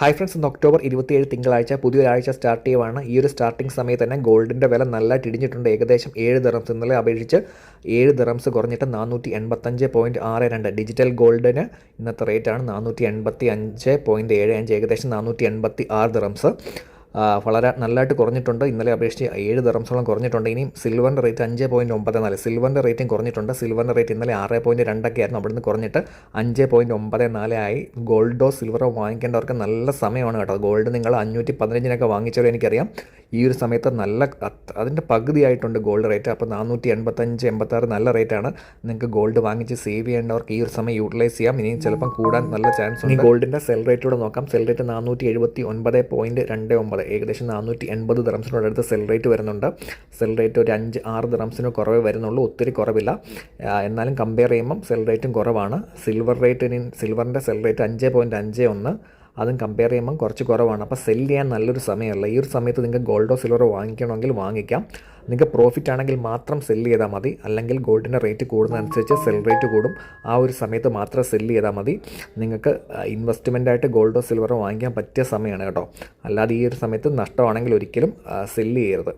Hi friends, ഇന്ന് October 27 തിങ്കളാഴ്ച പുതിയൊരാഴ്ച start ചെയ്യുവാണ്. ഈ ഒരു സ്റ്റാർട്ടിംഗ് സമയത്ത് തന്നെ ഗോൾഡിൻ്റെ വില നല്ലതായിട്ട് ഇടിഞ്ഞിട്ടുണ്ട്. ഏകദേശം 7 ദിറംസ് ഇന്നലെ അപേക്ഷിച്ച് 7 ദിറംസ് കുറഞ്ഞിട്ട് 485.62. ഡിജിറ്റൽ ഗോൾഡിന് ഇന്നത്തെ റേറ്റാണ് 485.75, ഏകദേശം 486 ദിറംസ്. വളരെ നല്ലതായിട്ട് കുറഞ്ഞിട്ടുണ്ട്. ഇന്നലെ അപേക്ഷിച്ച് 7 ദിറംസോളം കുറഞ്ഞിട്ടുണ്ട്. ഇനിയും സിൽവറിൻ്റെ റേറ്റ് 5.94. സിൽവറിൻ്റെ റേറ്റും കുറഞ്ഞിട്ടുണ്ട്. സിൽവറിൻ്റെ റേറ്റ് ഇന്നലെ 6.2 ആയിരുന്നു, അവിടുന്ന് കുറഞ്ഞിട്ട് 5.94 ആയി. ഗോൾഡോ സിൽവറോ വാങ്ങിക്കേണ്ടവർക്ക് നല്ല സമയമാണ് കേട്ടോ. ഗോൾഡ് നിങ്ങൾ 515 വാങ്ങിച്ചവരെ എനിക്കറിയാം. ഈ ഒരു സമയത്ത് അതിൻ്റെ പകുതിയായിട്ടുണ്ട് ഗോൾഡ് റേറ്റ്. അപ്പോൾ 485-86 നല്ല റേറ്റാണ്. നിങ്ങൾക്ക് ഗോൾഡ് വാങ്ങിച്ച് സേവ് ചെയ്യേണ്ടവർക്ക് ഈ ഒരു സമയം യൂട്ടിലൈസ് ചെയ്യാം. ഇനിയും ചിലപ്പം കൂടാൻ നല്ല ചാൻസ് ഉണ്ട്. ഗോൾഡിൻ്റെ സെൽ റേറ്റൂടെ നോക്കാം. സെൽ റേറ്റ് 479.29, ഏകദേശം 480 ദിറംസിനോട് അടുത്ത് സെൽ റേറ്റ് വരുന്നുണ്ട്. സെൽ റേറ്റ് ഒരു 5-6 ദിറംസിന് കുറവേ വരുന്നുള്ളൂ, ഒത്തിരി കുറവില്ല. എന്നാലും കമ്പയർ ചെയ്യുമ്പം സെൽ റേറ്റും കുറവാണ്. സിൽവറിൻ്റെ സെൽ റേറ്റ് 5.51, അതും കമ്പയർ ചെയ്യുമ്പം കുറച്ച് കുറവാണ്. അപ്പോൾ സെല്ല് ചെയ്യാൻ നല്ലൊരു സമയമല്ല. ഈ ഒരു സമയത്ത് നിങ്ങൾക്ക് ഗോൾഡോ സിൽവറോ വാങ്ങിക്കണമെങ്കിൽ വാങ്ങിക്കാം. നിങ്ങൾക്ക് പ്രോഫിറ്റ് ആണെങ്കിൽ മാത്രം സെല്ല് ചെയ്താൽ മതി. അല്ലെങ്കിൽ ഗോൾഡിൻ്റെ റേറ്റ് കൂടുന്നതനുസരിച്ച് സെൽ റേറ്റ് കൂടും. ആ ഒരു സമയത്ത് മാത്രം സെല്ല് ചെയ്താൽ മതി. നിങ്ങൾക്ക് ഇൻവെസ്റ്റ്മെൻറ്റായിട്ട് ഗോൾഡോ സിൽവറോ വാങ്ങിക്കാൻ പറ്റിയ സമയമാണ് കേട്ടോ. അല്ലാതെ ഈ ഒരു സമയത്ത് നഷ്ടമാണെങ്കിൽ ഒരിക്കലും സെല്ല് ചെയ്യരുത്.